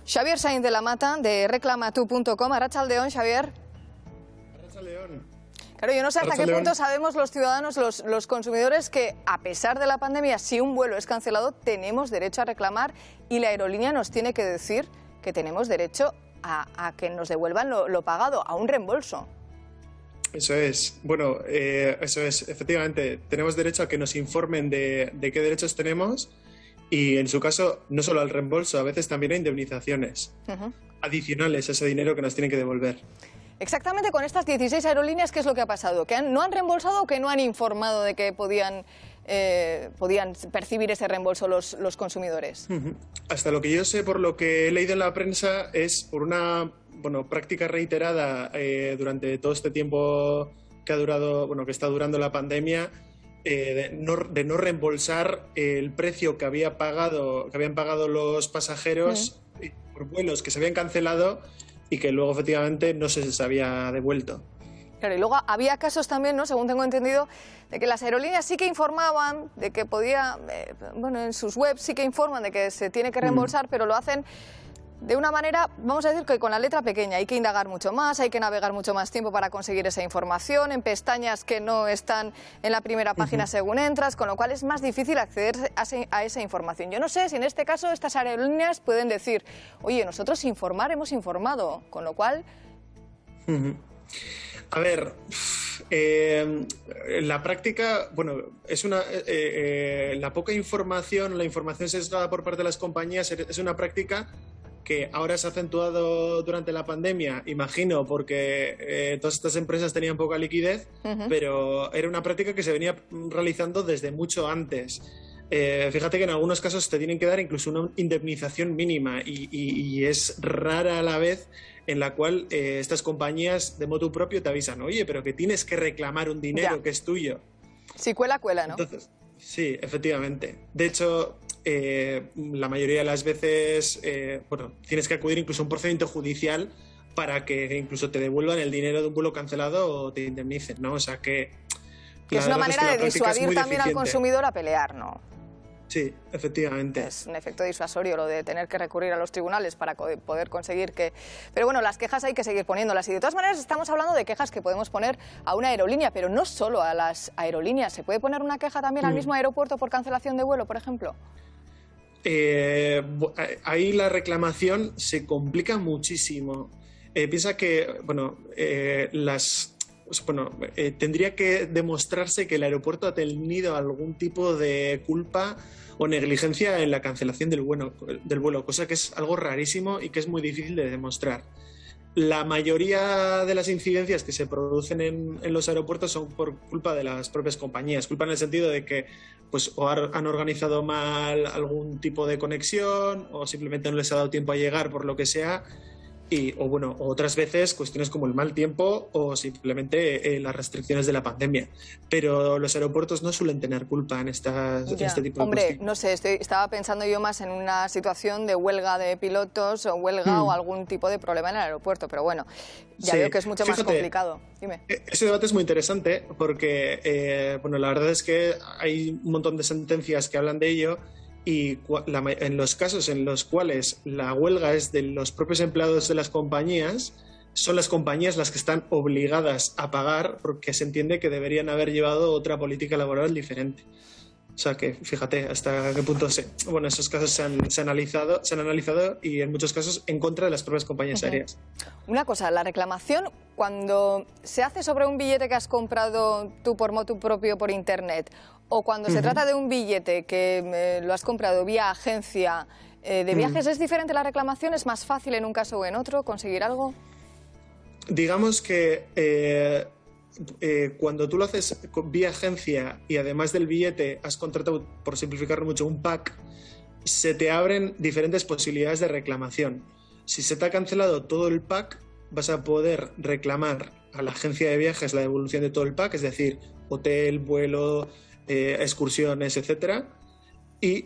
Xavier Sainz de la Mata, de reclamatú.com. Arratsaldeon, Xavier. Arratsaldeon. Claro, yo no sé hasta qué punto sabemos los ciudadanos, los consumidores, que a pesar de la pandemia, si un vuelo es cancelado, tenemos derecho a reclamar, y la aerolínea nos tiene que decir que tenemos derecho a que nos devuelvan lo pagado, a un reembolso. Eso es. Bueno, eso es. Efectivamente, tenemos derecho a que nos informen de qué derechos tenemos y, en su caso, no solo al reembolso, a veces también a indemnizaciones adicionales a ese dinero que nos tienen que devolver. Exactamente, con estas 16 aerolíneas, ¿qué es lo que ha pasado? ¿Que no han reembolsado o que no han informado de que podían percibir ese reembolso los consumidores? Hasta lo que yo sé, por lo que he leído en la prensa, es por una práctica reiterada durante todo este tiempo que ha durado, que está durando la pandemia, de no reembolsar el precio que habían pagado los pasajeros por vuelos que se habían cancelado y que luego efectivamente no se les había devuelto. Claro, y luego había casos también, ¿no?, según tengo entendido, de que las aerolíneas sí que informaban de que podía, en sus webs sí que informan de que se tiene que reembolsar, pero lo hacen de una manera, vamos a decir, que con la letra pequeña. Hay que indagar mucho más, hay que navegar mucho más tiempo para conseguir esa información, en pestañas que no están en la primera página según entras, con lo cual es más difícil acceder a esa información. Yo no sé si en este caso estas aerolíneas pueden decir, oye, nosotros hemos informado, con lo cual... A ver, la práctica, es la poca información, la información sesgada por parte de las compañías es una práctica que ahora se ha acentuado durante la pandemia, imagino, porque todas estas empresas tenían poca liquidez, pero era una práctica que se venía realizando desde mucho antes. Fíjate que en algunos casos te tienen que dar incluso una indemnización mínima y es rara a la vez en la cual estas compañías de motu propio te avisan, oye, pero que tienes que reclamar un dinero que es tuyo. Si cuela, cuela, ¿no? Entonces, sí, efectivamente. De hecho, la mayoría de las veces tienes que acudir incluso a un procedimiento judicial para que incluso te devuelvan el dinero de un vuelo cancelado o te indemnicen, ¿no? O sea que es una manera de disuadir también al consumidor a pelear, ¿no? Sí, efectivamente. Es un efecto disuasorio lo de tener que recurrir a los tribunales para poder conseguir que... Pero bueno, las quejas hay que seguir poniéndolas. Y de todas maneras estamos hablando de quejas que podemos poner a una aerolínea, pero no solo a las aerolíneas. ¿Se puede poner una queja también al mismo aeropuerto por cancelación de vuelo, por ejemplo? Ahí la reclamación se complica muchísimo. Piensa que, tendría que demostrarse que el aeropuerto ha tenido algún tipo de culpa o negligencia en la cancelación del vuelo, cosa que es algo rarísimo y que es muy difícil de demostrar. La mayoría de las incidencias que se producen en los aeropuertos son por culpa de las propias compañías. Culpa en el sentido de que o han organizado mal algún tipo de conexión o simplemente no les ha dado tiempo a llegar por lo que sea. O otras veces cuestiones como el mal tiempo o simplemente las restricciones de la pandemia. Pero los aeropuertos no suelen tener culpa en este tipo de cuestiones. No sé, estaba pensando yo más en una situación de huelga de pilotos o huelga o algún tipo de problema en el aeropuerto, pero bueno, veo que es mucho más complicado. Dime. Ese debate es muy interesante porque, la verdad es que hay un montón de sentencias que hablan de ello. Y en los casos en los cuales la huelga es de los propios empleados de las compañías, son las compañías las que están obligadas a pagar porque se entiende que deberían haber llevado otra política laboral diferente. O sea que fíjate hasta qué punto esos casos se han analizado y en muchos casos en contra de las propias compañías aéreas. Una cosa, la reclamación cuando se hace sobre un billete que has comprado tú por motu propio por internet o cuando se trata de un billete que lo has comprado vía agencia de viajes, ¿es diferente la reclamación? ¿Es más fácil en un caso o en otro conseguir algo? Digamos que cuando tú lo haces vía agencia y además del billete has contratado, por simplificarlo mucho, un pack, se te abren diferentes posibilidades de reclamación. Si se te ha cancelado todo el pack, vas a poder reclamar a la agencia de viajes la devolución de todo el pack, es decir, hotel, vuelo, excursiones, etcétera. Y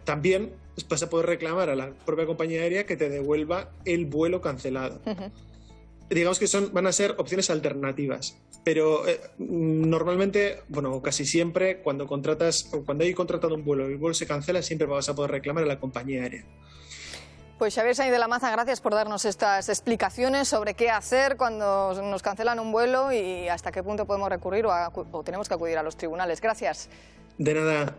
también vas a poder reclamar a la propia compañía aérea que te devuelva el vuelo cancelado. Digamos que van a ser opciones alternativas, pero normalmente, casi siempre, cuando hay contratado un vuelo y el vuelo se cancela, siempre vas a poder reclamar a la compañía aérea. Pues Xavier Sainz de la Maza, gracias por darnos estas explicaciones sobre qué hacer cuando nos cancelan un vuelo y hasta qué punto podemos recurrir o tenemos que acudir a los tribunales. Gracias. De nada.